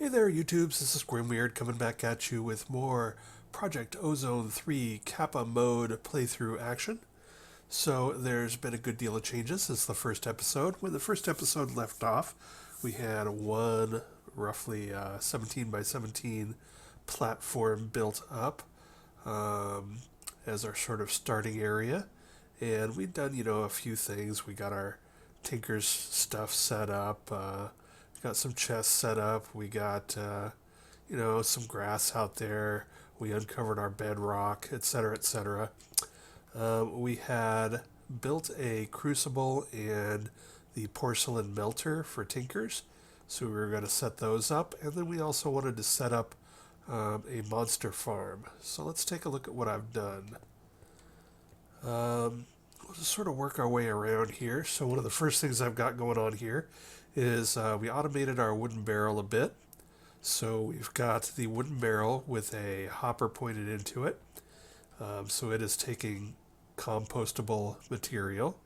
Hey there, YouTubes. This is Grimweird coming back at you with more Project Ozone 3 Kappa mode playthrough action. So, there's been a good deal of changes since the first episode. When the first episode left off, we had one roughly 17 by 17 platform built up um, as our sort of starting area. And we'd done, a few things. We got our Tinker's stuff set up. Got some chests set up. We got, some grass out there. We uncovered our bedrock, etc., etc. We had built a crucible and the porcelain melter for tinkers. So we were going to set those up. And then we also wanted to set up a monster farm. So let's take a look at what I've done. We'll just sort of work our way around here. So one of the first things I've got going on here is we automated our wooden barrel a bit. So we've got the wooden barrel with a hopper pointed into it. So it is taking compostable material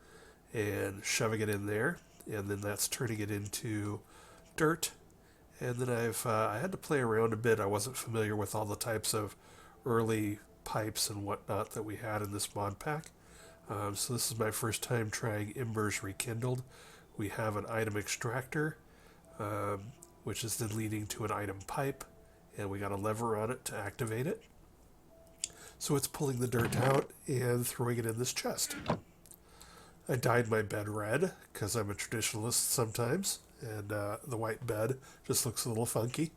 and shoving it in there, and then that's turning it into dirt. And then I had to play around a bit. I wasn't familiar with all the types of early pipes and whatnot that we had in this mod pack. So this is my first time trying embers rekindled. We have an item extractor, which is then leading to an item pipe, and we got a lever on it to activate it. So it's pulling the dirt out and throwing it in this chest. I dyed my bed red because I'm a traditionalist sometimes, and the white bed just looks a little funky.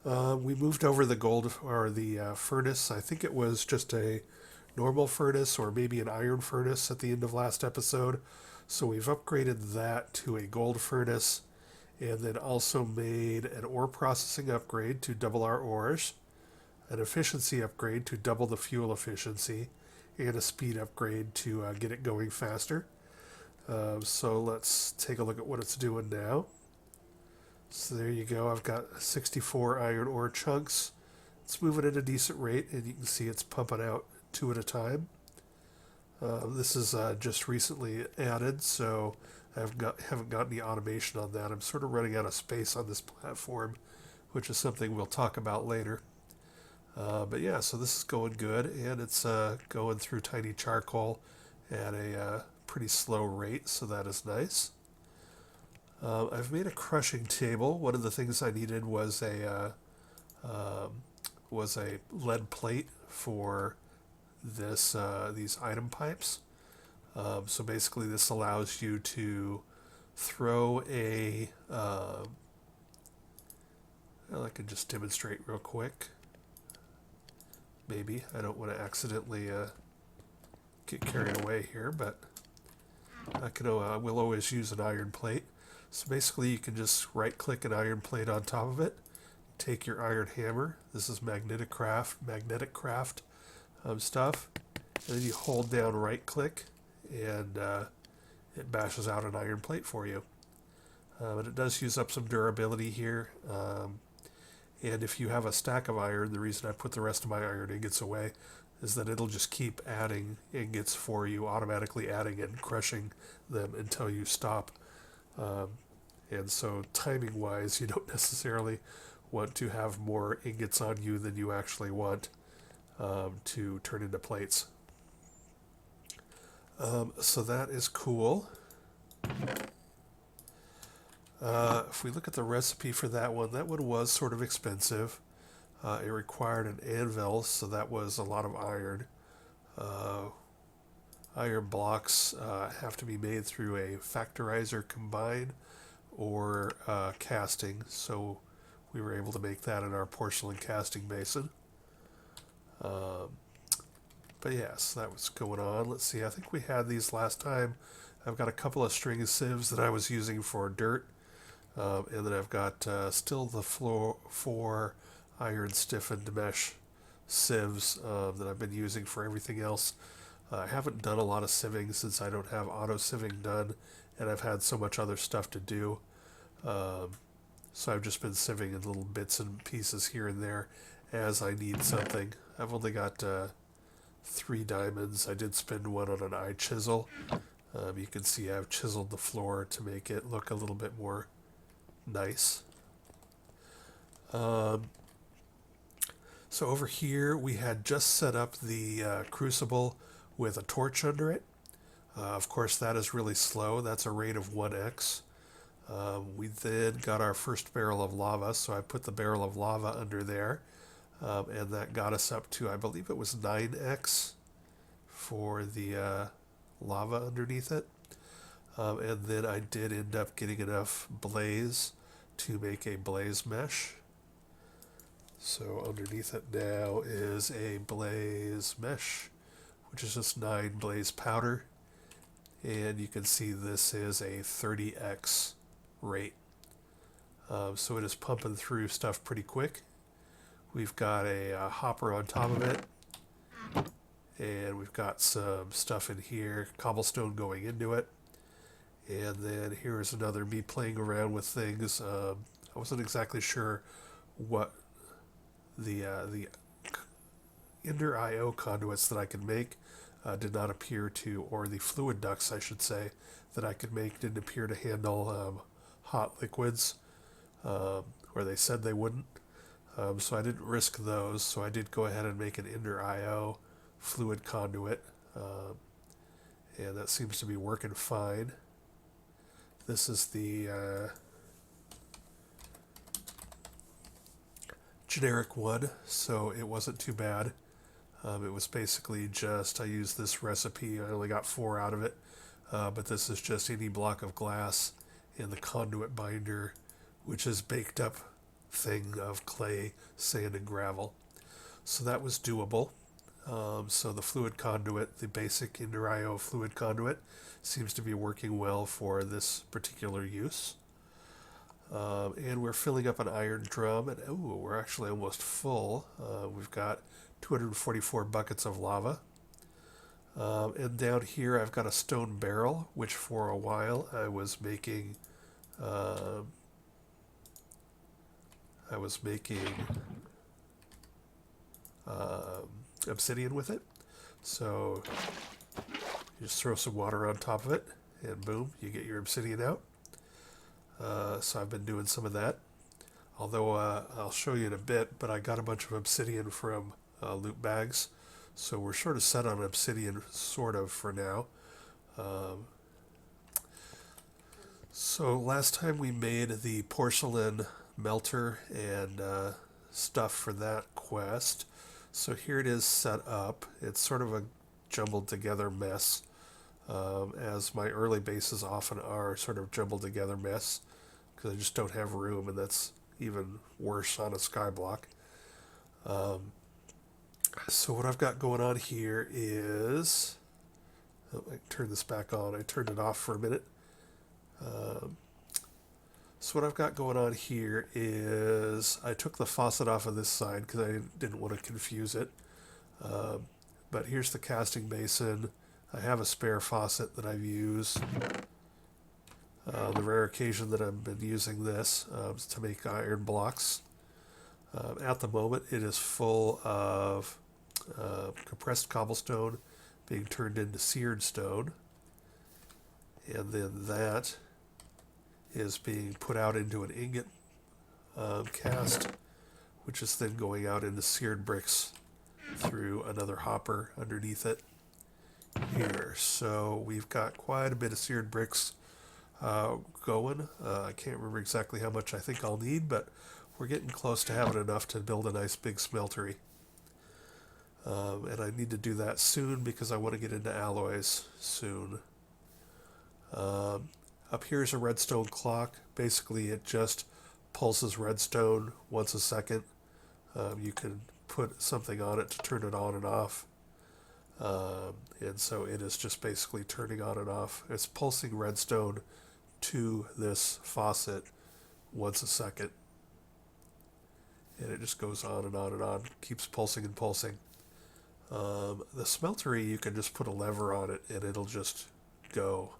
We moved over the gold or the furnace. I think it was just a normal furnace or maybe an iron furnace at the end of last episode. So we've upgraded that to a gold furnace, and then also made an ore processing upgrade to double our ores, an efficiency upgrade to double the fuel efficiency, and a speed upgrade to get it going faster. So let's take a look at what it's doing now. So there you go. I've got 64 iron ore chunks. It's moving at a decent rate, and you can see it's pumping out 2 at a time. This is just recently added, so haven't got any automation on that. I'm sort of running out of space on this platform, which is something we'll talk about later. But yeah, so this is going good, and it's going through tiny charcoal at a pretty slow rate, so that is nice. I've made a crushing table. One of the things I needed was a lead plate for these item pipes. So basically, this allows you to throw a. Well, I can just demonstrate real quick. Maybe I don't want to accidentally get carried away here, but we'll always use an iron plate. So basically, you can just right-click an iron plate on top of it. Take your iron hammer. This is magnetic craft stuff. And then you hold down right-click, and it bashes out an iron plate for you. And it does use up some durability here. And if you have a stack of iron, the reason I put the rest of my iron ingots away is that it'll just keep adding ingots for you, automatically adding and crushing them until you stop. And so timing-wise, you don't necessarily want to have more ingots on you than you actually want to turn into plates. So that is cool. If we look at the recipe for that one was sort of expensive. It required an anvil, so that was a lot of iron. Iron blocks have to be made through a factorizer combine or casting, so we were able to make that in our porcelain casting basin. But yes, that was going on. Let's see, I think we had these last time. I've got a couple of string sieves that I was using for dirt. And then I've got still the 4 iron stiffened mesh sieves that I've been using for everything else. I haven't done a lot of sieving since I don't have auto sieving done, and I've had so much other stuff to do. So I've just been sieving in little bits and pieces here and there as I need something. I've only got 3 diamonds. I did spend one on an eye chisel. You can see I've chiseled the floor to make it look a little bit more nice. Um, so over here we had just set up the crucible with a torch under it. Of course that is really slow. That's a rate of 1x. We then got our first barrel of lava, so I put the barrel of lava under there, and that got us up to, I believe it was 9x for the lava underneath it. And then I did end up getting enough blaze to make a blaze mesh. So underneath it now is a blaze mesh, which is just 9 blaze powder. And you can see this is a 30x rate. So it is pumping through stuff pretty quick. We've got a hopper on top of it. And we've got some stuff in here, cobblestone going into it. And then here's another me playing around with things. I wasn't exactly sure what the Ender IO conduits that I could make did not appear to, or the fluid ducts, I should say, that I could make didn't appear to handle hot liquids, or they said they wouldn't. So I didn't risk those. So I did go ahead and make an Ender IO fluid conduit, and that seems to be working fine. This is the generic one, so it wasn't too bad. It was basically just, I used this recipe, I only got 4 out of it, but this is just any block of glass in the conduit binder, which is baked up thing of clay, sand, and gravel. So that was doable. So the fluid conduit, the basic Ender IO fluid conduit, seems to be working well for this particular use. And we're filling up an iron drum, and we're actually almost full. We've got 244 buckets of lava. And down here I've got a stone barrel, which for a while I was making obsidian with it. So you just throw some water on top of it, and boom, you get your obsidian out. So I've been doing some of that. Although I'll show you in a bit, but I got a bunch of obsidian from loot bags. So we're sort of set on obsidian, sort of, for now. So last time we made the Porcelain Melter and stuff for that quest. So here it is set up. It's sort of a jumbled together mess, as my early bases often are, sort of jumbled together mess, because I just don't have room, and that's even worse on a skyblock. So what I've got going on here is, I can turn this back on. I turned it off for a minute. So what I've got going on here is I took the faucet off of this side because I didn't want to confuse it. But here's the casting basin. I have a spare faucet that I've used. The rare occasion that I've been using this to make iron blocks. At the moment it is full of compressed cobblestone being turned into seared stone. And then that is being put out into an ingot cast, which is then going out into seared bricks through another hopper underneath it here. So we've got quite a bit of seared bricks going. I can't remember exactly how much I think I'll need, but we're getting close to having enough to build a nice big smeltery. And I need to do that soon because I want to get into alloys soon. Up here is a redstone clock. Basically, it just pulses redstone once a second. You can put something on it to turn it on and off. And so it is just basically turning on and off. It's pulsing redstone to this faucet once a second. And it just goes on and on and on. Keeps pulsing and pulsing. The smeltery, you can just put a lever on it and it'll just go.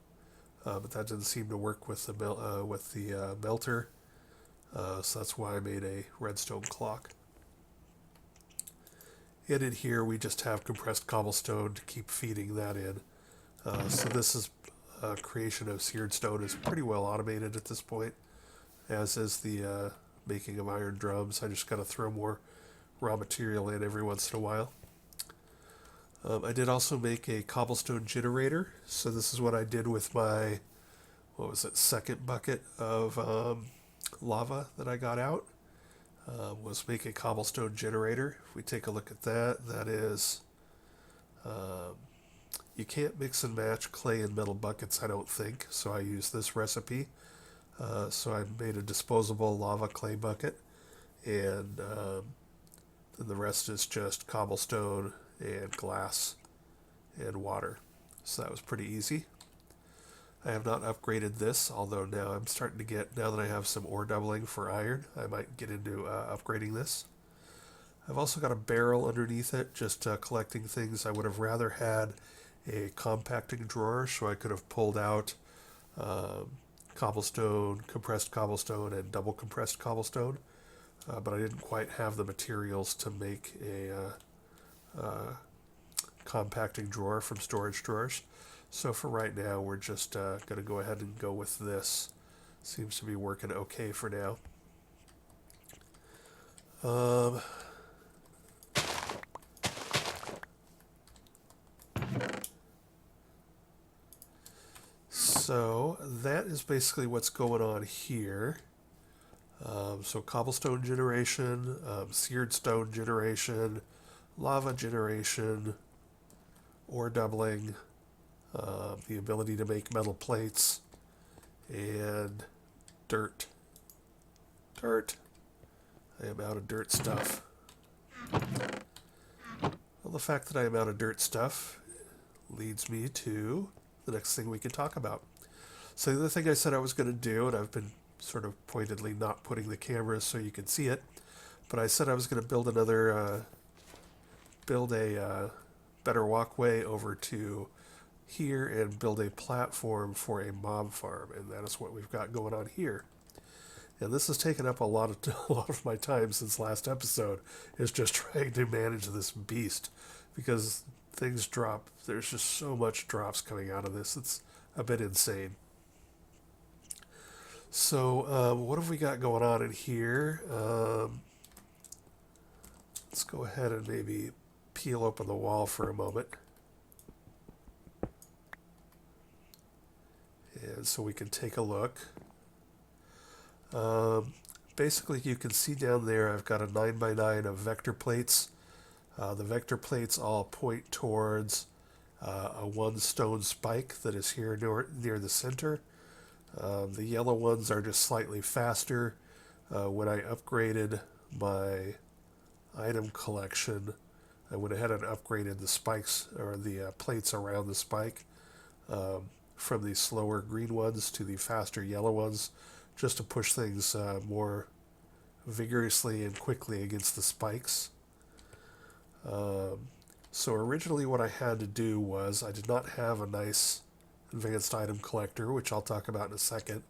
But that didn't seem to work with the melter, so that's why I made a redstone clock. And in here we just have compressed cobblestone to keep feeding that in. So this is creation of seared stone is pretty well automated at this point, as is the making of iron drums. I just got to throw more raw material in every once in a while. I did also make a cobblestone generator. So this is what I did with my, what was it, second bucket of lava that I got out. Was make a cobblestone generator. If we take a look at that, that is, you can't mix and match clay and metal buckets, I don't think. So I used this recipe. So I made a disposable lava clay bucket, and then the rest is just cobblestone and glass and water. So that was pretty easy. I have not upgraded this, although now I'm starting to get, now that I have some ore doubling for iron, I might get into upgrading this. I've also got a barrel underneath it, just collecting things. I would have rather had a compacting drawer, so I could have pulled out cobblestone, compressed cobblestone, and double compressed cobblestone, but I didn't quite have the materials to make a compacting drawer from storage drawers. So for right now, we're just going to go ahead and go with this. Seems to be working okay for now. So that is basically what's going on here. So cobblestone generation, seared stone generation, lava generation, ore doubling, the ability to make metal plates, and dirt. Dirt. I am out of dirt stuff. Well, the fact that I am out of dirt stuff leads me to the next thing we can talk about. So the other thing I said I was going to do, and I've been sort of pointedly not putting the camera so you can see it, but I said I was going to build another, build a better walkway over to here and build a platform for a mob farm, and that is what we've got going on here. And this has taken up a lot of my time since last episode, is just trying to manage this beast, because things drop. There's just so much drops coming out of this. It's a bit insane. So what have we got going on in here? Let's go ahead and maybe peel open the wall for a moment. And so we can take a look. Basically, you can see down there I've got a 9x9 of vector plates. The vector plates all point towards a one stone spike that is here near the center. The yellow ones are just slightly faster. When I upgraded my item collection, I went ahead and upgraded the spikes, or the plates around the spike, from the slower green ones to the faster yellow ones, just to push things more vigorously and quickly against the spikes. So originally what I had to do was, I did not have a nice advanced item collector, which I'll talk about in a second.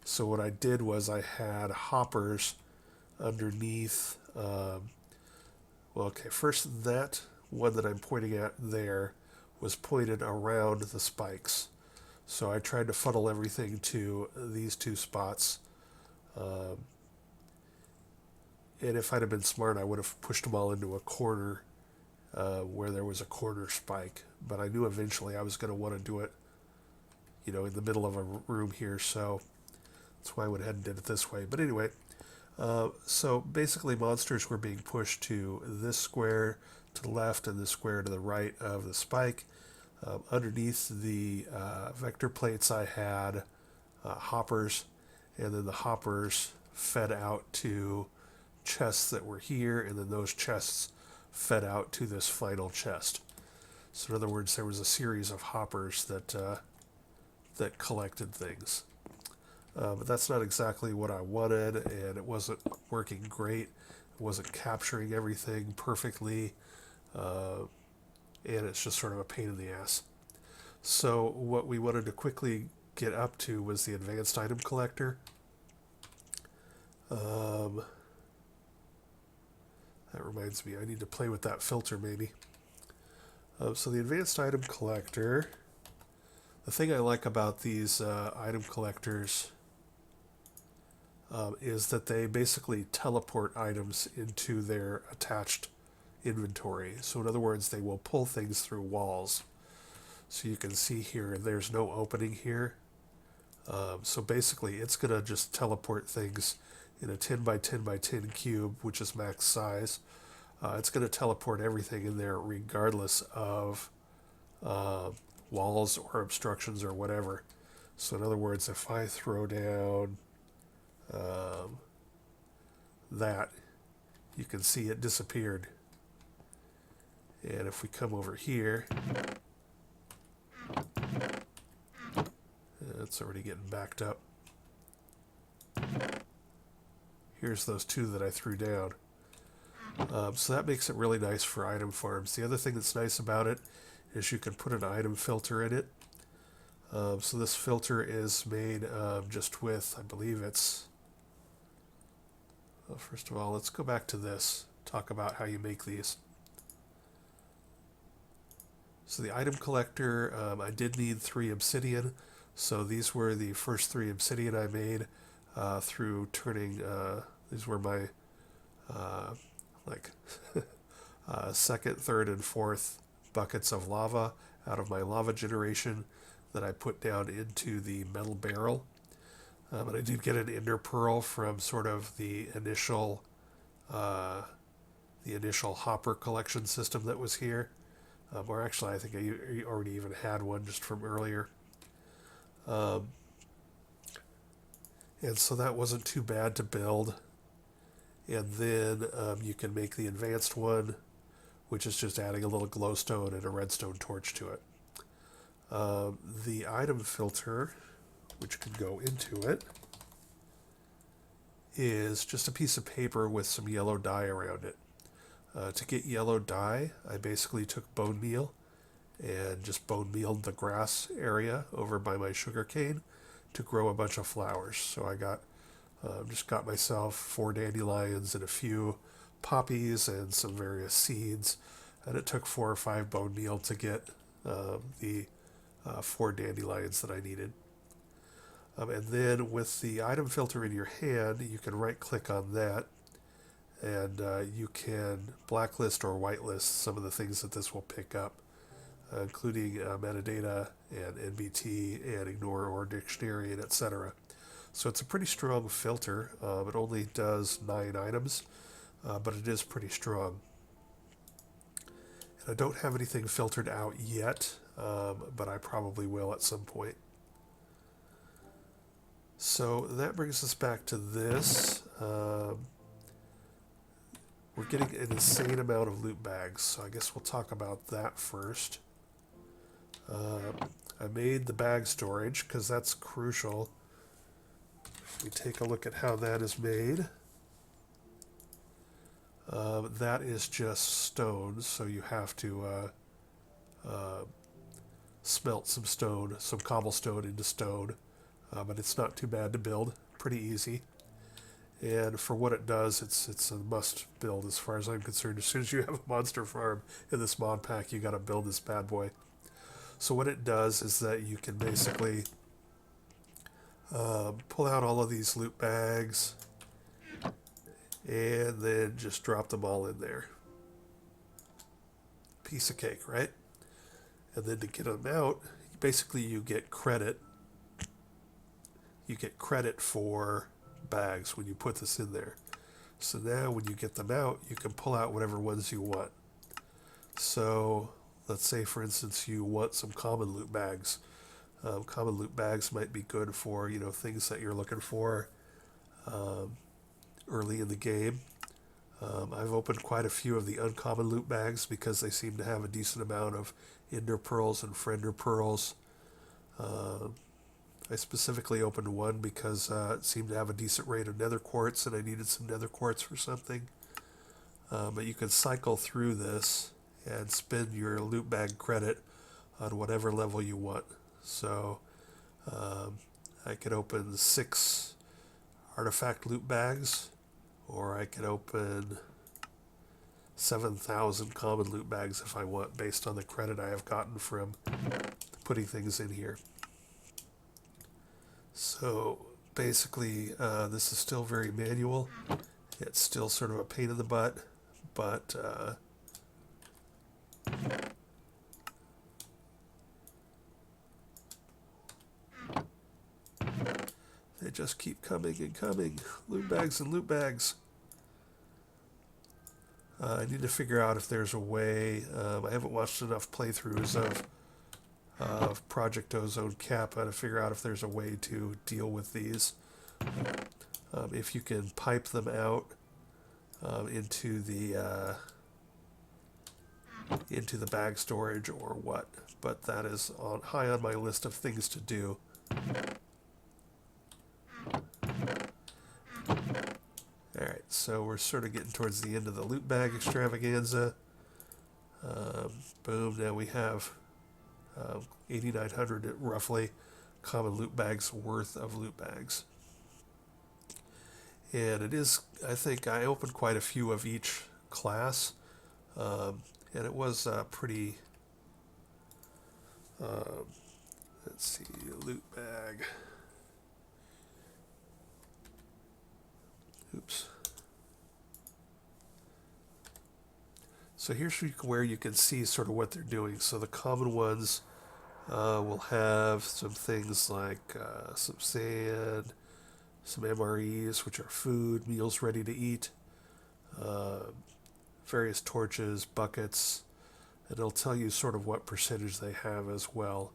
So what I did was I had hoppers underneath, well, okay, first that one that I'm pointing at there was pointed around the spikes. So I tried to funnel everything to these two spots. And if I'd have been smart, I would have pushed them all into a corner where there was a corner spike. But I knew eventually I was going to want to do it, you know, in the middle of a room here. So that's why I went ahead and did it this way. But anyway, so basically monsters were being pushed to this square to the left and this square to the right of the spike. Underneath the vector plates I had hoppers, and then the hoppers fed out to chests that were here, and then those chests fed out to this final chest. So in other words, there was a series of hoppers that collected things. But that's not exactly what I wanted, and it wasn't working great. It wasn't capturing everything perfectly. And it's just sort of a pain in the ass. So what we wanted to quickly get up to was the advanced item collector. That reminds me, I need to play with that filter maybe. So the advanced item collector, the thing I like about these item collectors, is that they basically teleport items into their attached inventory. So in other words, they will pull things through walls. So you can see here, there's no opening here. So basically, it's going to just teleport things in a 10 by 10 by 10 cube, which is max size. It's going to teleport everything in there regardless of walls or obstructions or whatever. So in other words, if I throw down that, you can see it disappeared. And if we come over here, it's already getting backed up. Here's those two that I threw down. So that makes it really nice for item farms. The other thing that's nice about it is you can put an item filter in it. So this filter is made just with, I believe it's, well, first of all, let's go back to this, talk about how you make these. So the item collector, I did need 3 obsidian. So these were the first 3 obsidian I made through turning, these were my second, third, and fourth buckets of lava out of my lava generation that I put down into the metal barrel. And I did get an ender pearl from sort of the initial hopper collection system that was here. Or actually, I think I already even had one just from earlier. And so that wasn't too bad to build. And then you can make the advanced one, which is just adding a little glowstone and a redstone torch to it. The item filter, which can go into it, is just a piece of paper with some yellow dye around it. To get yellow dye, I basically took bone meal and just bone mealed the grass area over by my sugar cane to grow a bunch of flowers. So I just got myself 4 dandelions and a few poppies and some various seeds, and it took 4 or 5 bone meal to get the 4 dandelions that I needed. And then with the item filter in your hand, you can right click on that, and you can blacklist or whitelist some of the things that this will pick up, including metadata and NBT and ignore or dictionary and etc. So it's a pretty strong filter. It only does 9 items, but it is pretty strong. And I don't have anything filtered out yet, but I probably will at some point. So that brings us back to this. We're getting an insane amount of loot bags, so I guess we'll talk about that first. I made the bag storage because that's crucial. If we take a look at how that is made, that is just stone, so you have to smelt some stone, some cobblestone into stone, but it's not too bad to build, pretty easy. And for what it does, it's a must build as far as I'm concerned. As soon as you have a monster farm in this mod pack, you got to build this bad boy. So what it does is that you can basically pull out all of these loot bags and then just drop them all in there. Piece of cake, right? And then to get them out, basically you get credit. You get credit for bags when you put this in there. So now when you get them out, you can pull out whatever ones you want. So let's say, for instance, you want some common loot bags. Common loot bags might be good for, things that you're looking for early in the game. I've opened quite a few of the uncommon loot bags because they seem to have a decent amount of ender pearls and friender pearls. I specifically opened one because it seemed to have a decent rate of nether quartz and I needed some nether quartz for something. But you can cycle through this and spend your loot bag credit on whatever level you want. So I could open 6 artifact loot bags, or I could open 7,000 common loot bags if I want, based on the credit I have gotten from putting things in here. So basically, this is still very manual. It's still sort of a pain in the butt, but they just keep coming and coming. Loot bags and loot bags. I need to figure out if there's a way. I haven't watched enough playthroughs of Project Ozone Kappa to figure out if there's a way to deal with these. If you can pipe them out into the bag storage or what. But that is high on my list of things to do. Alright, so we're sort of getting towards the end of the loot bag extravaganza. Boom, now we have 8,900 roughly common loot bags worth of loot bags. And it is, I think I opened quite a few of each class, and it was pretty, let's see, loot bag. Oops. So here's where you can see sort of what they're doing. So the common ones will have some things like some sand, some MREs, which are food, meals ready to eat, various torches, buckets, and it'll tell you sort of what percentage they have as well.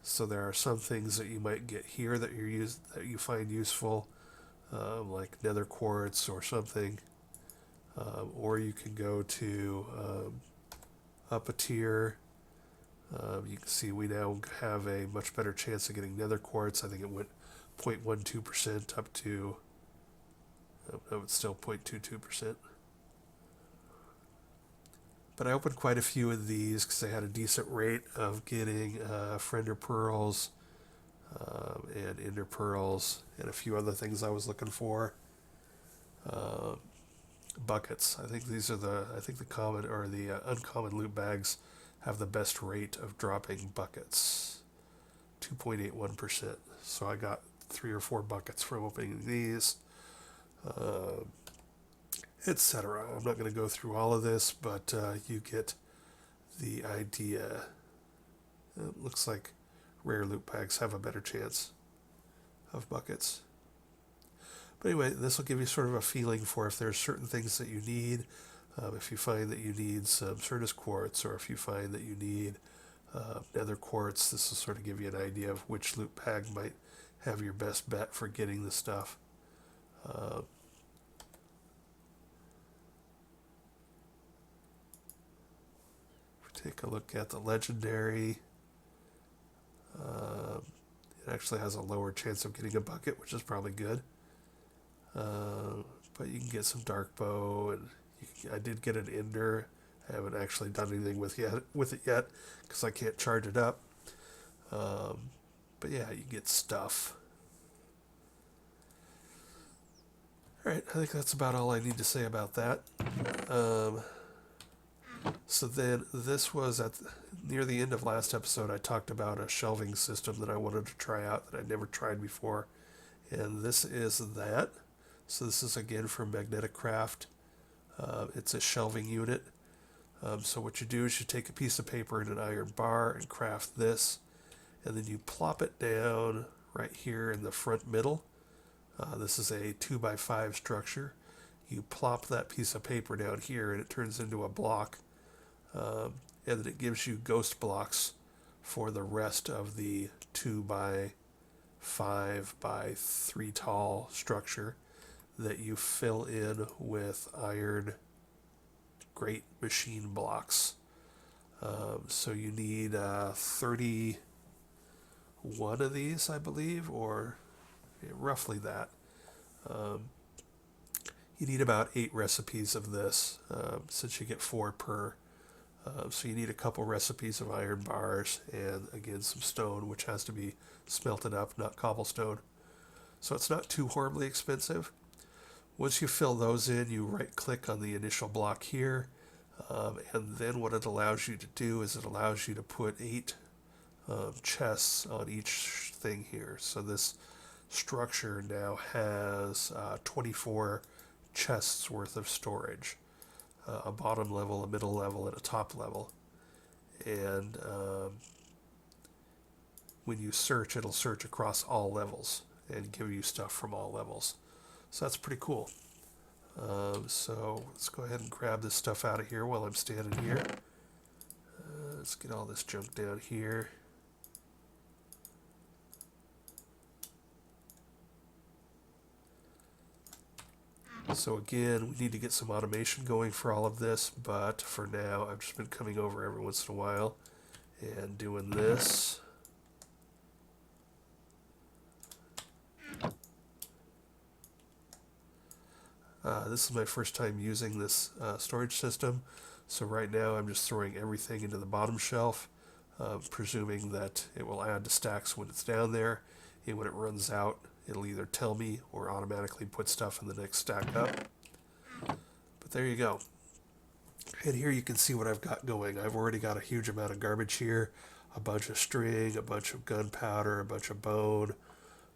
So there are some things that you might get here that you find useful, like nether quartz or something, or you can go to up a tier. You can see we now have a much better chance of getting nether quartz. I think it went 0.12% up to, no, it's still 0.22%. But I opened quite a few of these because they had a decent rate of getting friender pearls and ender pearls and a few other things I was looking for. Buckets. I think these are the common or the uncommon loot bags have the best rate of dropping buckets, 2.81%. So I got 3 or 4 buckets from opening these, etc. I'm not going to go through all of this, but you get the idea. It looks like rare loot bags have a better chance of buckets. But anyway, this will give you sort of a feeling for if there's certain things that you need. If you find that you need some Certus quartz, or if you find that you need nether quartz, this will sort of give you an idea of which loot bag might have your best bet for getting the stuff. Take a look at the legendary. It actually has a lower chance of getting a bucket, which is probably good. But you can get some dark bow, and I did get an ender. I haven't actually done anything with it yet because I can't charge it up. But yeah, you get stuff. Alright, I think that's about all I need to say about that. So then this was near the end of last episode. I talked about a shelving system that I wanted to try out that I'd never tried before, and this is that. So this is again from Magnetic Craft. It's a shelving unit. So what you do is you take a piece of paper and an iron bar and craft this, and then you plop it down right here in the front middle. This is a 2x5 structure. You plop that piece of paper down here and it turns into a block. And then it gives you ghost blocks for the rest of the 2x5 by 3 tall structure that you fill in with iron great machine blocks. So you need 31 of these, I believe, or roughly that. You need about 8 recipes of this, since you get 4 per. So you need a couple recipes of iron bars and, again, some stone, which has to be smelted up, not cobblestone. So it's not too horribly expensive. Once you fill those in, you right-click on the initial block here, and then what it allows you to do is it allows you to put 8 chests on each thing here. So this structure now has 24 chests worth of storage, a bottom level, a middle level, and a top level. And when you search, it'll search across all levels and give you stuff from all levels. So that's pretty cool. So let's go ahead and grab this stuff out of here while I'm standing here. Let's get all this junk down here. So again, we need to get some automation going for all of this, but for now, I've just been coming over every once in a while and doing this. This is my first time using this storage system, so right now I'm just throwing everything into the bottom shelf, presuming that it will add to stacks when it's down there, and when it runs out, it'll either tell me or automatically put stuff in the next stack up. But there you go. And here you can see what I've got going. I've already got a huge amount of garbage here, a bunch of string, a bunch of gunpowder, a bunch of bone,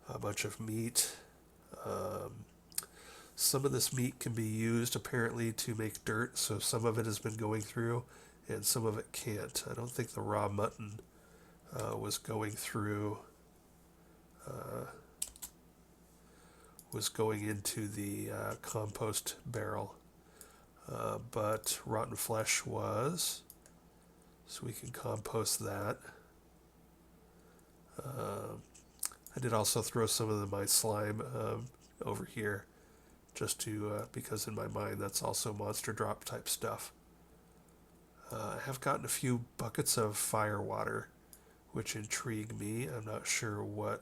a bunch of meat. Some of this meat can be used apparently to make dirt, so some of it has been going through and some of it can't. I don't think the raw mutton was going through, was going into the compost barrel, but rotten flesh was, so we can compost that. I did also throw some of my slime over here, just to, because in my mind that's also monster drop type stuff. I have gotten a few buckets of fire water, which intrigue me. I'm not sure what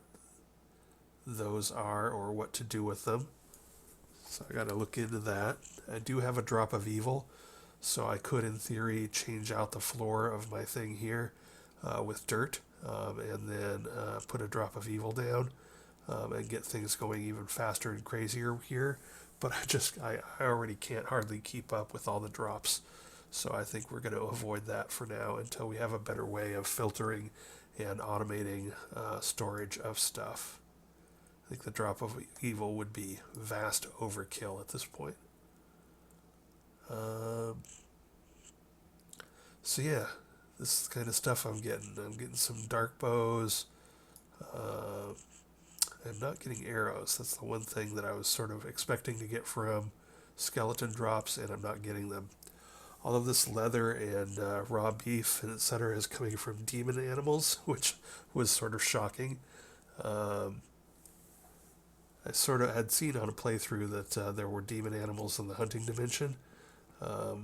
those are or what to do with them, so I gotta look into that. I do have a drop of evil, so I could in theory change out the floor of my thing here with dirt, and then put a drop of evil down, and get things going even faster and crazier here. But I already can't hardly keep up with all the drops, so I think we're going to avoid that for now until we have a better way of filtering and automating storage of stuff. I think the drop of evil would be vast overkill at this point. So yeah, this is the kind of stuff I'm getting. I'm getting some dark bows. I'm not getting arrows. That's the one thing that I was sort of expecting to get from skeleton drops, and I'm not getting them. All of this leather and raw beef and etc. is coming from demon animals, which was sort of shocking. I sort of had seen on a playthrough that there were demon animals in the hunting dimension. I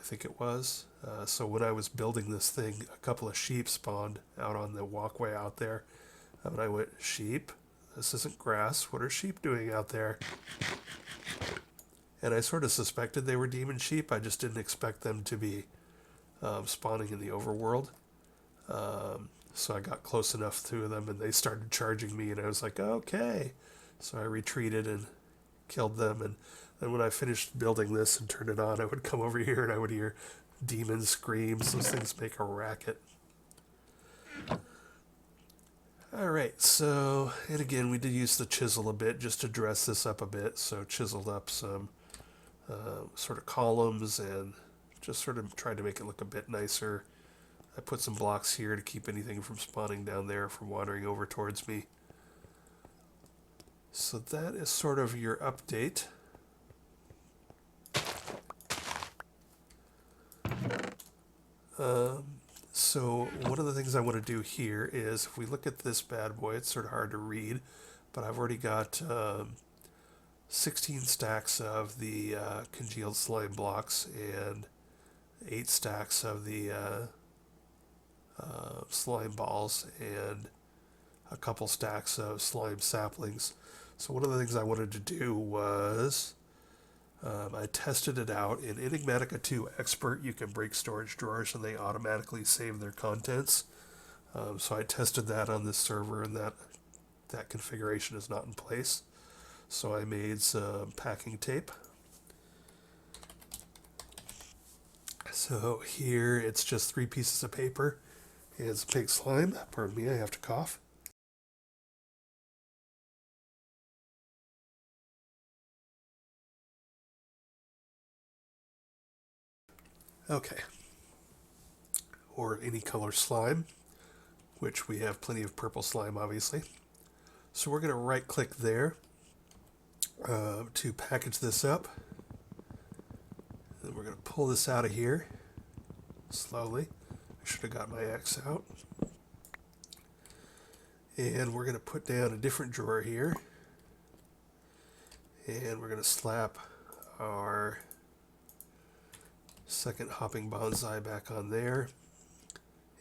think it was. So when I was building this thing, a couple of sheep spawned out on the walkway out there. And I went, sheep? This isn't grass. What are sheep doing out there? And I sort of suspected they were demon sheep. I just didn't expect them to be spawning in the overworld. So I got close enough to them and they started charging me, and I was like, okay. So I retreated and killed them. And then when I finished building this and turned it on, I would come over here and I would hear demon screams. Those things make a racket. Alright, so, and again, we did use the chisel a bit just to dress this up a bit. So chiseled up some sort of columns and just sort of tried to make it look a bit nicer. I put some blocks here to keep anything from spawning down there from wandering over towards me. So that is sort of your update. So one of the things I want to do here is, if we look at this bad boy, it's sort of hard to read, but I've already got 16 stacks of the congealed slime blocks and 8 stacks of the slime balls and a couple stacks of slime saplings. So one of the things I wanted to do was I tested it out. In Enigmatica 2 Expert, you can break storage drawers and they automatically save their contents. So I tested that on this server, and that configuration is not in place. So I made some packing tape. So here it's just 3 pieces of paper and some pink slime. Pardon me, I have to cough. Okay. Or any color slime, which we have plenty of purple slime, obviously. So we're going to right click there to package this up. Then we're going to pull this out of here slowly. I should have got my axe out. And we're going to put down a different drawer here. And we're going to slap our second hopping bonsai back on there.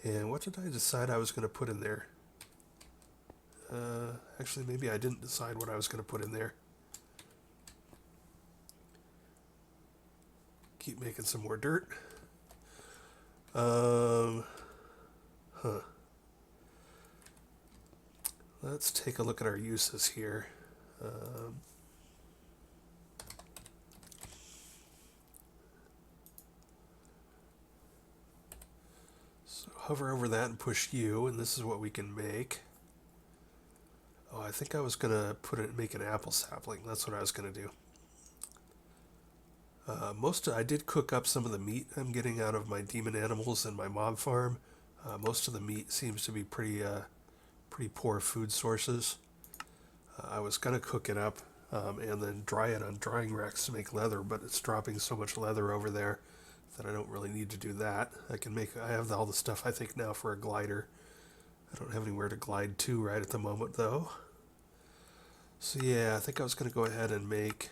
And what did I decide I was going to put in there? Actually, maybe I didn't decide what I was going to put in there. Keep making some more dirt. Let's take a look at our uses here. So hover over that and push U, and this is what we can make. Oh, I think I was gonna make an apple sapling. That's what I was gonna do. I did cook up some of the meat I'm getting out of my demon animals and my mob farm. Most of the meat seems to be pretty poor food sources. I was gonna cook it up and then dry it on drying racks to make leather, but it's dropping so much leather over there that I don't really need to do that. I have all the stuff I think now for a glider. I don't have anywhere to glide to right at the moment though. So yeah, I think I was going to go ahead and make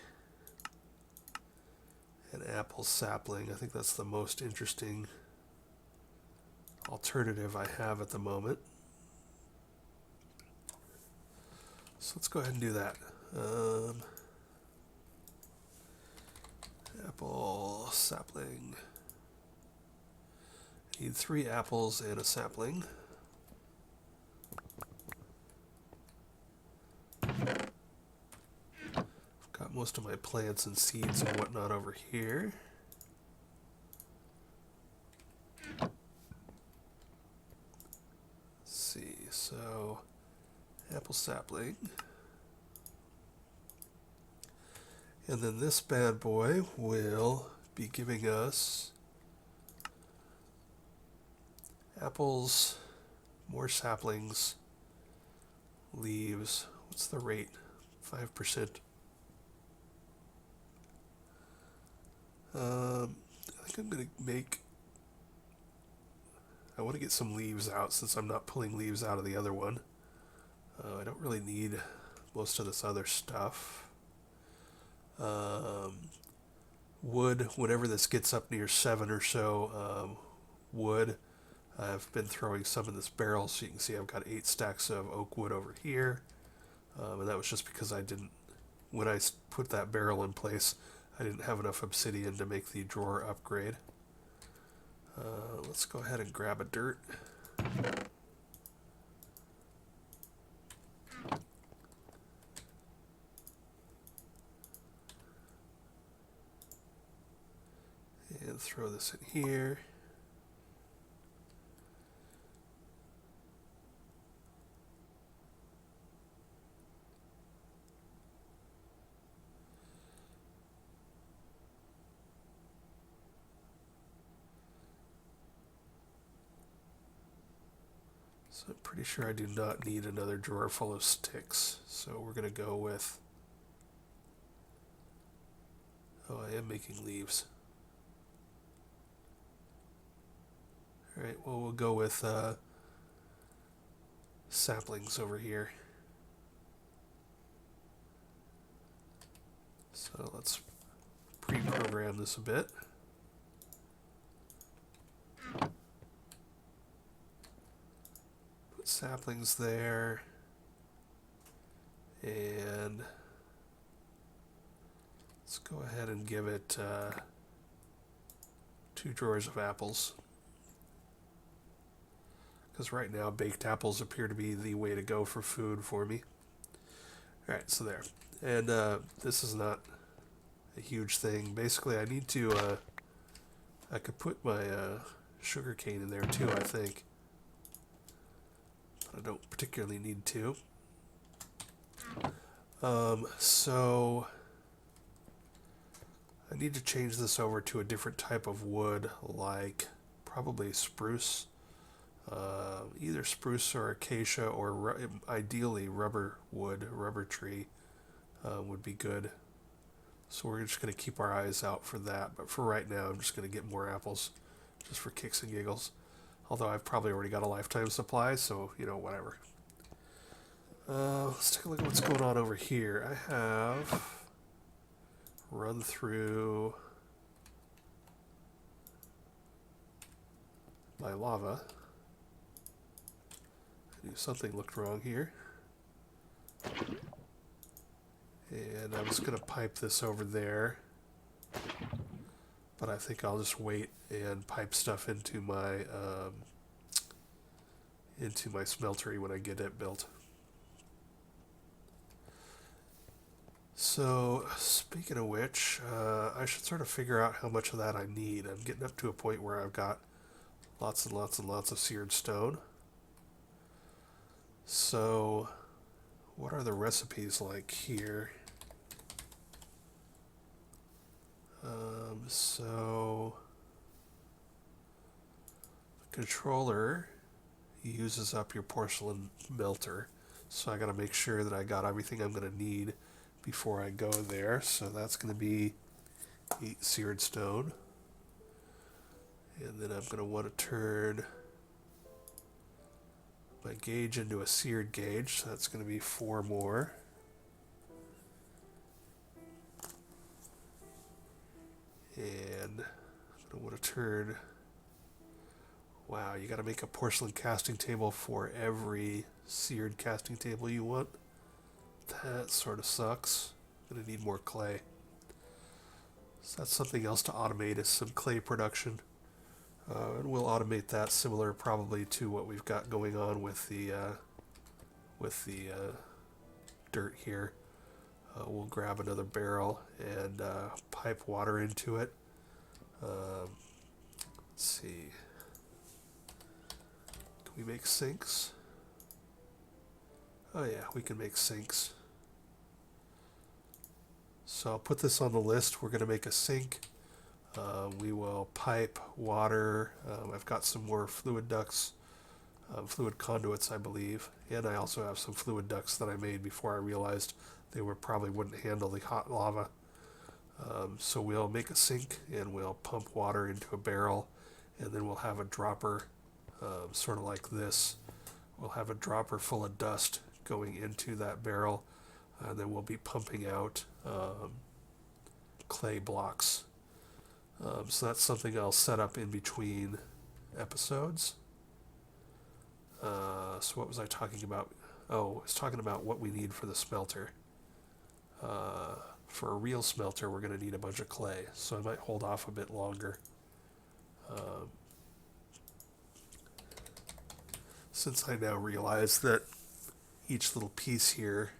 an apple sapling. I think that's the most interesting alternative I have at the moment. So let's go ahead and do that. Apple sapling. Need 3 apples and a sapling. Got most of my plants and seeds and whatnot over here. Let's see, so apple sapling. And then this bad boy will be giving us apples, more saplings, leaves. What's the rate? 5%. I think I'm going to I want to get some leaves out since I'm not pulling leaves out of the other one. I don't really need most of this other stuff. Wood, whenever this gets up near 7 or so, wood, I've been throwing some in this barrel, so you can see I've got 8 stacks of oak wood over here. And that was just because when I put that barrel in place, I didn't have enough obsidian to make the drawer upgrade. Let's go ahead and grab a dirt. And throw this in here. So I'm pretty sure I do not need another drawer full of sticks. So we're going to go with... Oh, I am making leaves. Alright, well, we'll go with saplings over here. So let's pre-program this a bit. Put saplings there. And let's go ahead and give it 2 drawers of apples. Because right now baked apples appear to be the way to go for food for me. Alright, so there. And this is not a huge thing. Basically, I need to... I could put my sugar cane in there too, I think. But I don't particularly need to. So... I I need to change this over to a different type of wood, like probably spruce. Either spruce or acacia, or ideally rubber wood, rubber tree would be good. So we're just going to keep our eyes out for that. But for right now, I'm just going to get more apples just for kicks and giggles. Although I've probably already got a lifetime supply, so, whatever. Let's take a look at what's going on over here. I have run through my lava. I knew something looked wrong here. And I was going to pipe this over there. But I think I'll just wait and pipe stuff into my smeltery when I get it built. So, speaking of which, I should sort of figure out how much of that I need. I'm getting up to a point where I've got lots and lots and lots of seared stone. So, what are the recipes like here? So, the controller uses up your porcelain melter. So I got to make sure that I got everything I'm going to need before I go there. So that's going to be 8 seared stone. And then I'm going to want to turn my gauge into a seared gauge. So that's going to be 4 more. And I'm going to want to turn... Wow, you got to make a porcelain casting table for every seared casting table you want. That sort of sucks. I'm going to need more clay. So that's something else to automate, is some clay production. And we'll automate that similar probably to what we've got going on with the dirt here. We'll grab another barrel and pipe water into it. Let's see. Can we make sinks? Oh yeah, we can make sinks. So I'll put this on the list. We're going to make a sink. We will pipe water. I've got some more fluid ducts, fluid conduits, I believe. And I also have some fluid ducts that I made before I realized they probably wouldn't handle the hot lava. So we'll make a sink and we'll pump water into a barrel, and then we'll have a dropper, sort of like this. We'll have a dropper full of dust going into that barrel, and then we'll be pumping out clay blocks. So that's something I'll set up in between episodes. So what was I talking about? Oh, I was talking about what we need for the smelter. For a real smelter, we're going to need a bunch of clay, so I might hold off a bit longer. Since I now realize that each little piece here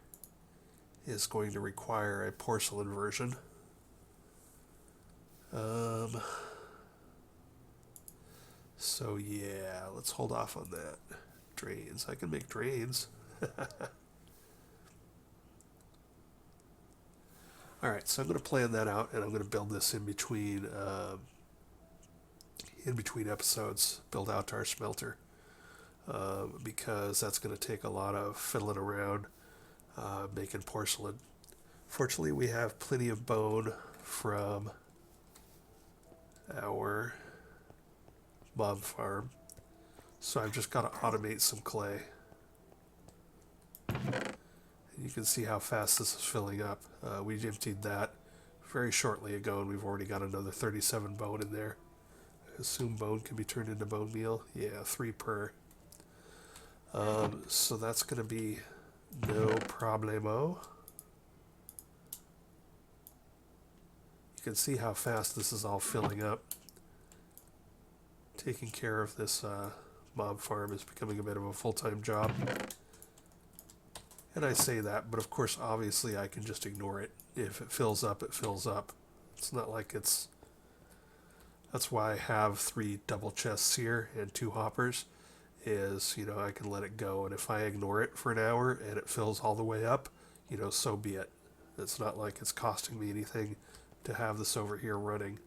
is going to require a porcelain version. So yeah, let's hold off on that. Drains. I can make drains. Alright, so I'm going to plan that out, and I'm going to build this in between episodes, build out our smelter, because that's going to take a lot of fiddling around making porcelain. Fortunately, we have plenty of bone from our mob farm, so I've just got to automate some clay. You can see how fast this is filling up. We emptied that very shortly ago, and we've already got another 37 bone in there. I assume bone can be turned into bone meal. Yeah, 3 per. So that's going to be no problemo. You can see how fast this is all filling up. Taking care of this mob farm is becoming a bit of a full-time job. And I say that, but of course, obviously, I can just ignore it. If it fills up, it fills up. It's not like it's... That's why I have 3 double chests here and 2 hoppers, is, I can let it go. And if I ignore it for an hour and it fills all the way up, so be it. It's not like it's costing me anything to have this over here running.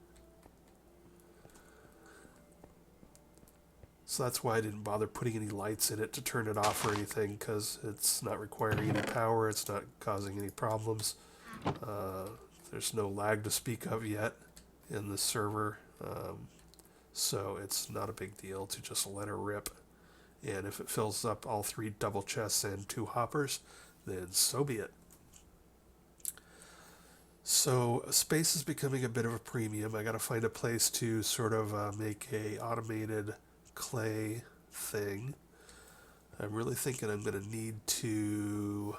So that's why I didn't bother putting any lights in it to turn it off or anything, because it's not requiring any power, it's not causing any problems. There's no lag to speak of yet in this server, so it's not a big deal to just let her rip. And if it fills up all 3 double chests and 2 hoppers, then so be it. So space is becoming a bit of a premium. I got to find a place to sort of make a automated clay thing. I'm really thinking I'm going to need to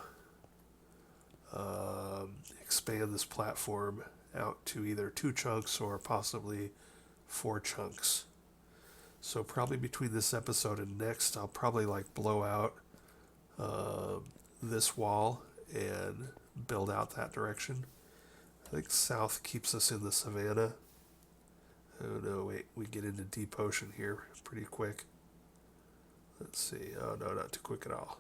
expand this platform out to either 2 chunks or possibly 4 chunks. So probably between this episode and next, I'll probably like blow out this wall and build out that direction. I think south keeps us in the savannah. Oh no, wait, we get into deep ocean here pretty quick. Let's see. Oh no, not too quick at all.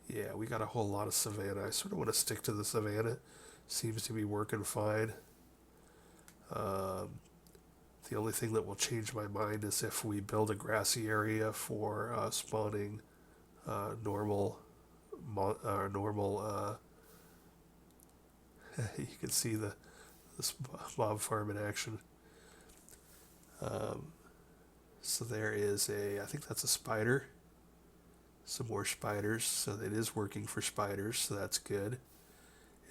Yeah, we got a whole lot of savannah. I sort of want to stick to the savannah. Seems to be working fine. The only thing that will change my mind is if we build a grassy area for spawning normal. You can see this mob farm in action. So there is I think that's a spider. Some more spiders, so it is working for spiders, so that's good.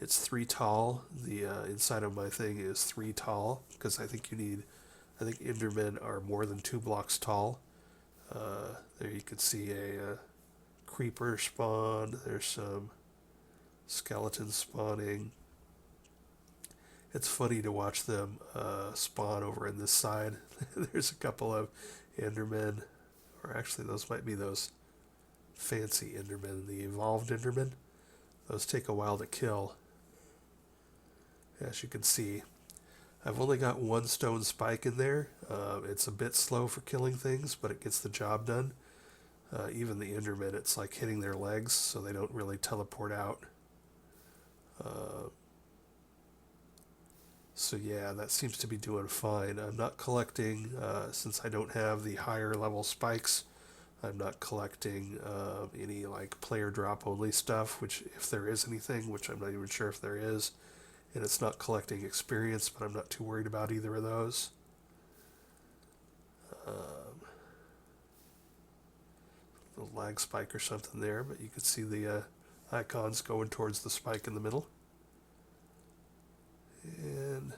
It's 3 tall. The inside of my thing is 3 tall, because I think Endermen are more than 2 blocks tall. There you can see a creeper spawn. There's some skeletons spawning. It's funny to watch them spawn over in this side. There's a couple of Endermen, or actually those might be those fancy Endermen, the evolved Endermen. Those take a while to kill. As you can see, I've only got 1 stone spike in there. It's a bit slow for killing things, but it gets the job done. Even the Endermen, it's like hitting their legs, so they don't really teleport out. So yeah, that seems to be doing fine. I'm not collecting, since I don't have the higher level spikes, I'm not collecting any like player drop only stuff, which if there is anything, which I'm not even sure if there is, and it's not collecting experience, but I'm not too worried about either of those. The lag spike or something there, but you can see the icons going towards the spike in the middle. And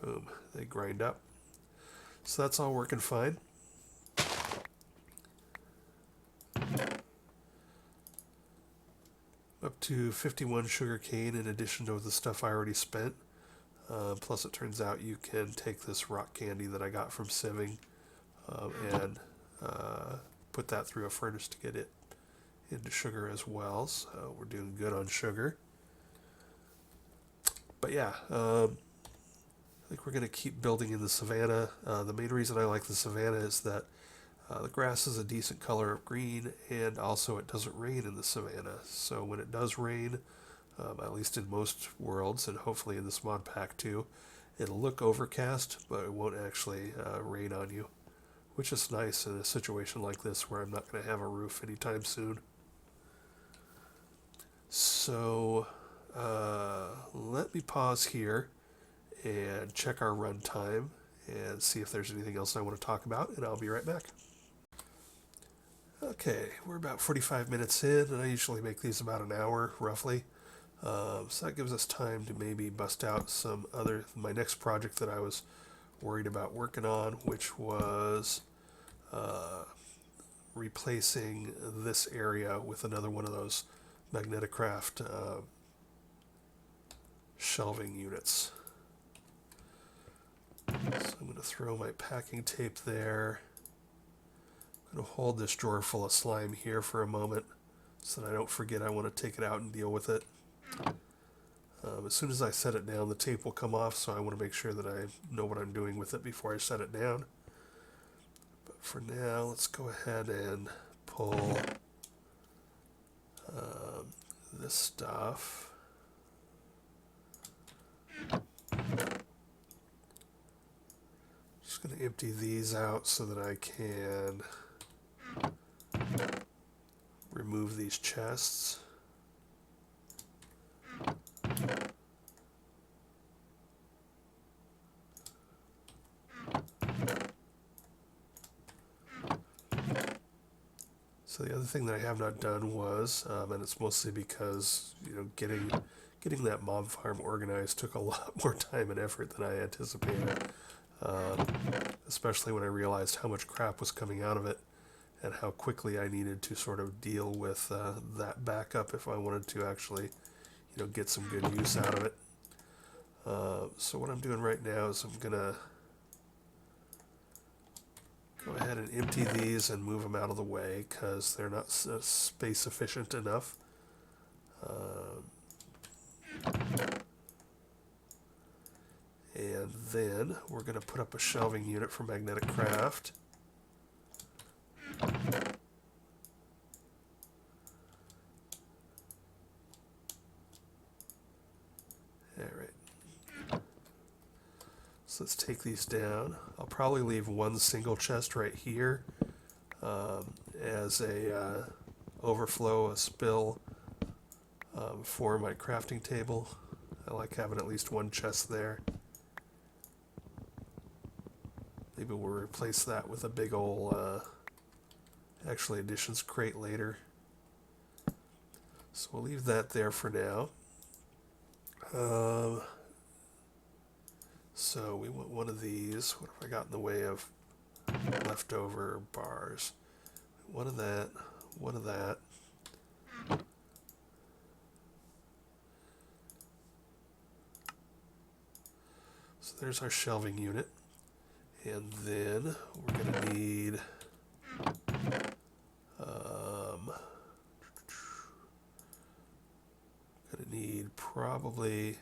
boom, they grind up. So that's all working fine. Up to 51 sugar cane in addition to the stuff I already spent. Plus it turns out you can take this rock candy that I got from sieving and put that through a furnace to get it into sugar as well. So we're doing good on sugar. But yeah, I think we're going to keep building in the savannah. The main reason I like the savannah is that the grass is a decent color of green, and also it doesn't rain in the savannah. So when it does rain, at least in most worlds, and hopefully in this mod pack too, it'll look overcast, but it won't actually rain on you, which is nice in a situation like this where I'm not going to have a roof anytime soon. So let me pause here and check our runtime and see if there's anything else I want to talk about, and I'll be right back. Okay, we're about 45 minutes in, and I usually make these about an hour, roughly. So that gives us time to maybe bust out my next project that I was worried about working on, which was replacing this area with another one of those Magneticraft shelving units. So I'm going to throw my packing tape there. I'm going to hold this drawer full of slime here for a moment so that I don't forget I want to take it out and deal with it. As soon as I set it down, the tape will come off, so I want to make sure that I know what I'm doing with it before I set it down. But for now, let's go ahead and pull this stuff. Just going to empty these out so that I can remove these chests. So the other thing that I have not done was, and it's mostly because, you know, getting that mob farm organized took a lot more time and effort than I anticipated, especially when I realized how much crap was coming out of it and how quickly I needed to sort of deal with that backup if I wanted to actually, you know, get some good use out of it. So what I'm doing right now is I'm gonna go ahead and empty these and move them out of the way because they're not space efficient enough. And then we're going to put up a shelving unit for magnetic craft. All right. So let's take these down. I'll probably leave one single chest right here as a overflow, a spill for my crafting table. I like having at least one chest there. Maybe we'll replace that with a big old actually additions crate later. So we'll leave that there for now. So we want one of these. What have I got in the way of leftover bars? One of that, one of that. So there's our shelving unit. And then we're going to need probably, I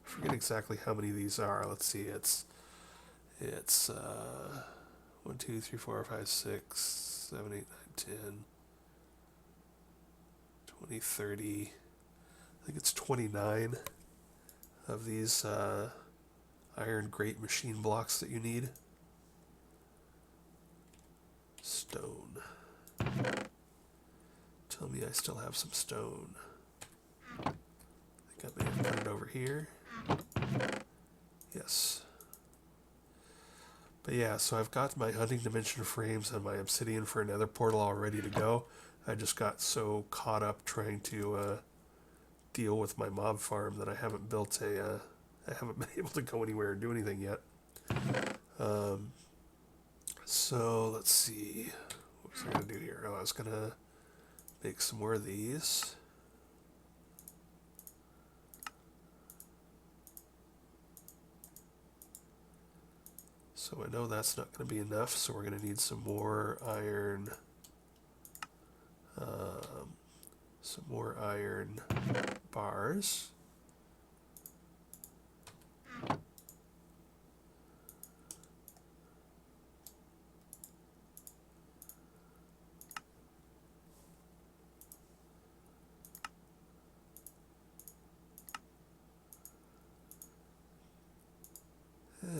forget exactly how many of these are. Let's see, it's 1, 2, 3, 4, 5, 6, 7, 8, 9, 10, 20, 30. I think it's 29 of these iron grate machine blocks that you need. Stone. Tell me I still have some stone. I think I may have put it over here. Yes. But yeah, so I've got my hunting dimension frames and my obsidian for another portal all ready to go. I just got so caught up trying to deal with my mob farm that I haven't built I haven't been able to go anywhere or do anything yet. So let's see. What was I going to do here? Oh, I was going to make some more of these. So I know that's not going to be enough, so we're going to need some more iron. Some more iron bars.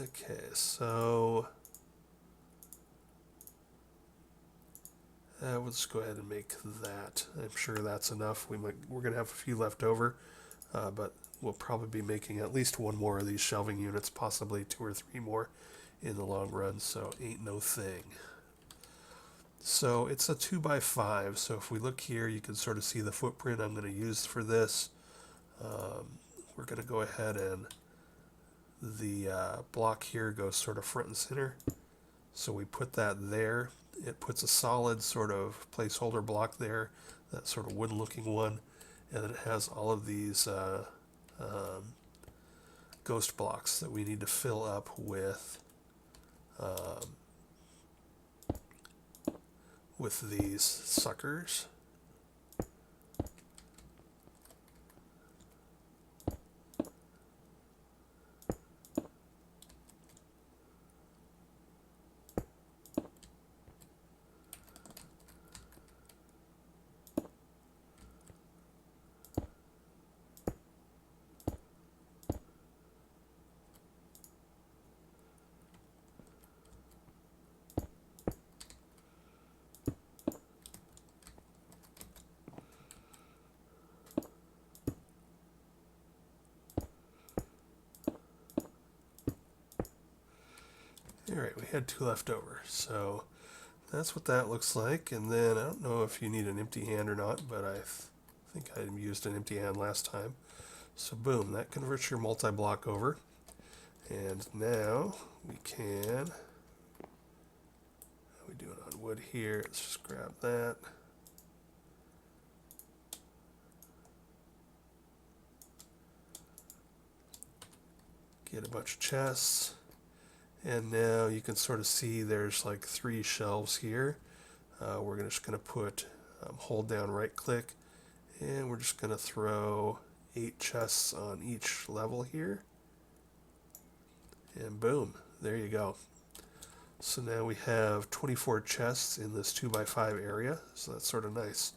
Okay, so we'll just go ahead and make that. I'm sure that's enough. We're going to have a few left over, but we'll probably be making at least one more of these shelving units, possibly 2 or 3 more in the long run, so ain't no thing. So it's a 2x5, so if we look here, you can sort of see the footprint I'm going to use for this. We're going to go ahead and the block here goes sort of front and center. So we put that there. It puts a solid sort of placeholder block there, that sort of wood looking one, and then it has all of these ghost blocks that we need to fill up with these suckers. Alright, we had 2 left over, so that's what that looks like. And then I don't know if you need an empty hand or not, but I think I used an empty hand last time. So boom, that converts your multi-block over. And now we can, how we doing on wood here? Let's just grab that. Get a bunch of chests. And now you can sort of see there's like 3 shelves here. We're just going to put, hold down right click, and we're just going to throw 8 chests on each level here. And boom, there you go. So now we have 24 chests in this 2x5 area, so that's sort of nice.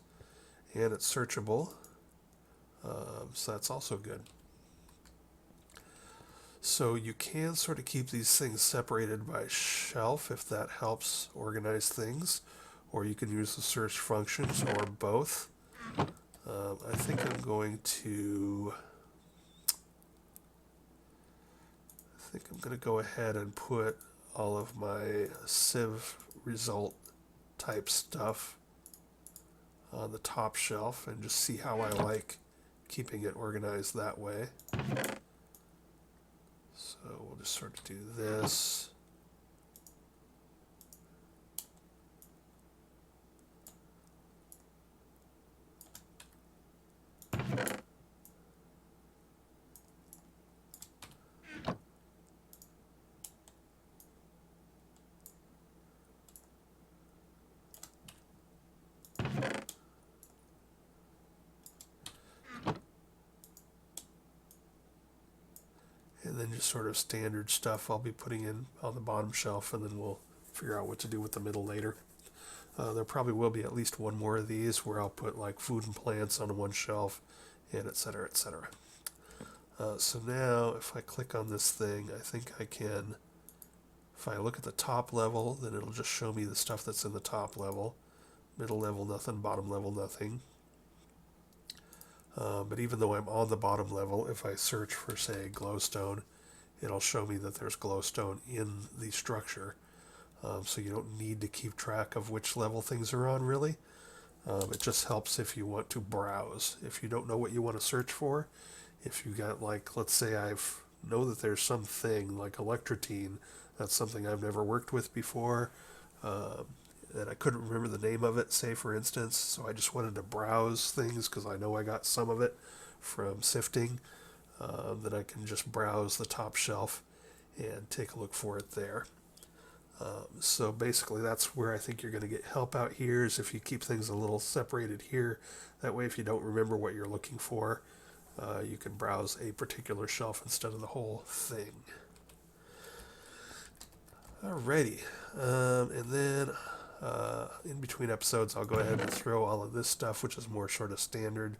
And it's searchable, so that's also good. So you can sort of keep these things separated by shelf if that helps organize things, or you can use the search functions, or both. I think I'm going to go ahead and put all of my sieve result type stuff on the top shelf and just see how I like keeping it organized that way. So we'll just sort of do this. And then just sort of standard stuff I'll be putting in on the bottom shelf, and then we'll figure out what to do with the middle later. There probably will be at least one more of these where I'll put like food and plants on one shelf, and etc., etc. So now if I click on this thing, I think I can, if I look at the top level, then it'll just show me the stuff that's in the top level. Middle level, nothing. Bottom level, nothing. But even though I'm on the bottom level, if I search for, say, glowstone, it'll show me that there's glowstone in the structure. So you don't need to keep track of which level things are on, really. It just helps if you want to browse. If you don't know what you want to search for, if you got, like, let's say I know that there's something like electrotine, that's something I've never worked with before, and I couldn't remember the name of it, say for instance, so I just wanted to browse things because I know I got some of it from sifting, then I can just browse the top shelf and take a look for it there. So basically that's where I think you're going to get help out here, is if you keep things a little separated here. That way if you don't remember what you're looking for, you can browse a particular shelf instead of the whole thing. Alrighty, and then in between episodes I'll go ahead and throw all of this stuff, which is more sort of standard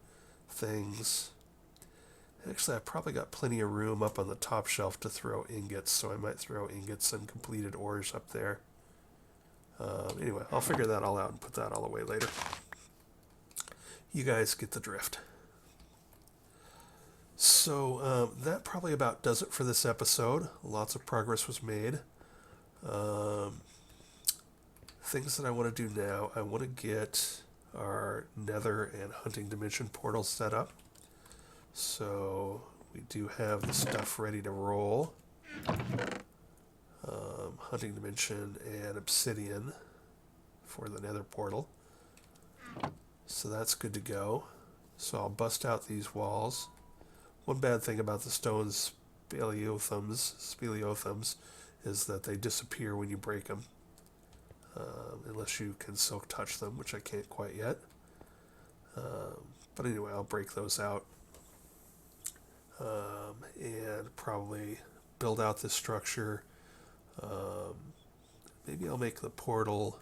things. Actually, I've probably got plenty of room up on the top shelf to throw ingots, so I might throw ingots and completed ores up there. Anyway, I'll figure that all out and put that all away later. You guys get the drift. So that probably about does it for this episode. Lots of progress was made. Things that I want to do now, I want to get our nether and hunting dimension portals set up. So we do have the stuff ready to roll. Hunting dimension and obsidian for the nether portal. So that's good to go. So I'll bust out these walls. One bad thing about the stone speleothems is that they disappear when you break them. Unless you can silk touch them, which I can't quite yet. But anyway, I'll break those out. And probably build out this structure. Maybe I'll make the portal,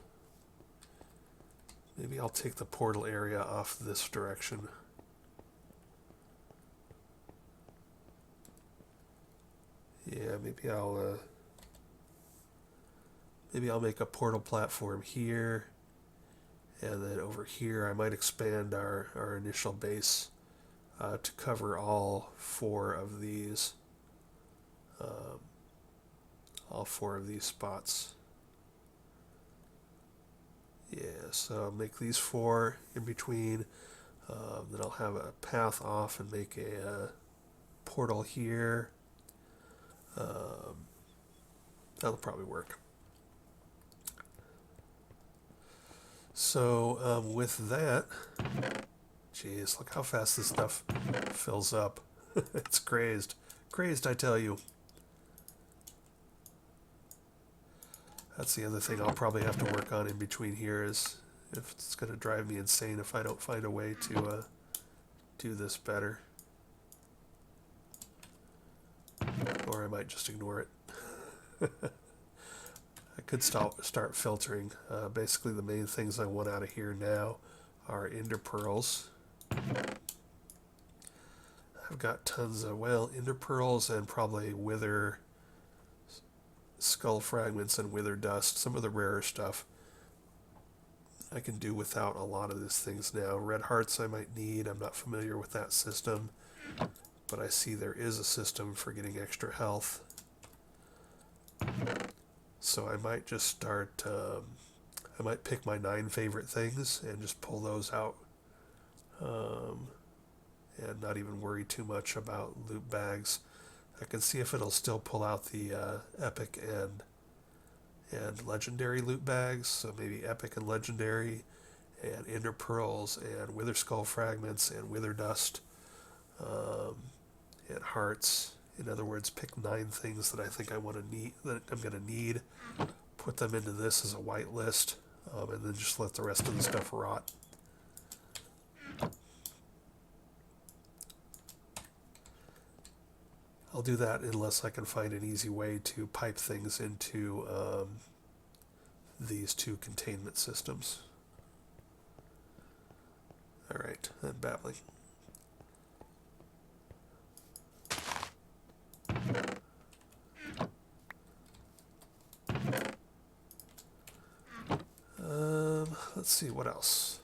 maybe I'll take the portal area off this direction. Yeah, maybe I'll make a portal platform here, and then over here I might expand our initial base to cover all 4 of these. all 4 of these spots. Yeah, so I'll make these 4 in between. Then I'll have a path off and make a portal here. That'll probably work. So with that, geez, look how fast this stuff fills up. It's crazed. Crazed, I tell you. That's the other thing I'll probably have to work on in between here, is if it's going to drive me insane if I don't find a way to do this better. Or I might just ignore it. I could start filtering. Basically the main things I want out of here now are ender pearls. I've got tons of, well, ender pearls and probably wither skull fragments and wither dust, some of the rarer stuff. I can do without a lot of these things now. Red hearts I might need. I'm not familiar with that system, but I see there is a system for getting extra health. So I might just start, I might pick my 9 favorite things and just pull those out. And not even worry too much about loot bags. I can see if it'll still pull out the epic and legendary loot bags. So maybe epic and legendary, and ender pearls, and wither skull fragments, and wither dust, and hearts. In other words, pick 9 things that I think I want to need, that I'm going to need, put them into this as a white list, and then just let the rest of the stuff rot. I'll do that unless I can find an easy way to pipe things into these 2 containment systems. Alright, I'm babbling. Let's see, what else?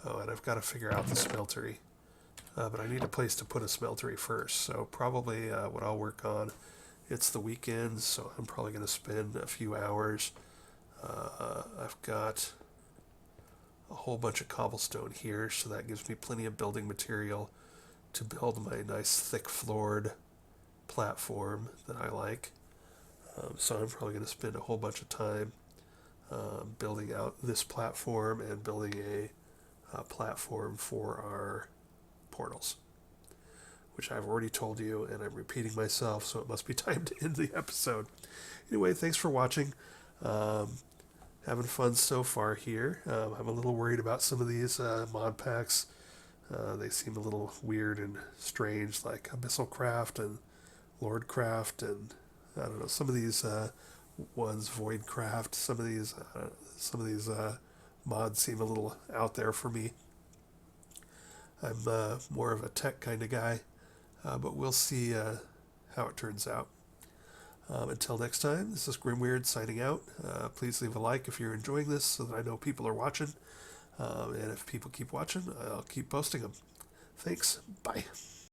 Oh, and I've got to figure out the smeltery. But I need a place to put a smeltery first, so probably what I'll work on, it's the weekend, so I'm probably going to spend a few hours. I've got a whole bunch of cobblestone here, so that gives me plenty of building material to build my nice thick floored platform that I like. So I'm probably going to spend a whole bunch of time building out this platform and building a platform for our portals, which I've already told you, and I'm repeating myself, so it must be time to end the episode. Anyway, thanks for watching. Having fun so far here. I'm a little worried about some of these mod packs. They seem a little weird and strange, like Abyssal Craft and Lord Craft, and I don't know, some of these ones, Void Craft, some of these mods seem a little out there for me. I'm more of a tech kind of guy, but we'll see how it turns out. Until next time, this is Grimweird signing out. Please leave a like if you're enjoying this so that I know people are watching. And if people keep watching, I'll keep posting them. Thanks. Bye.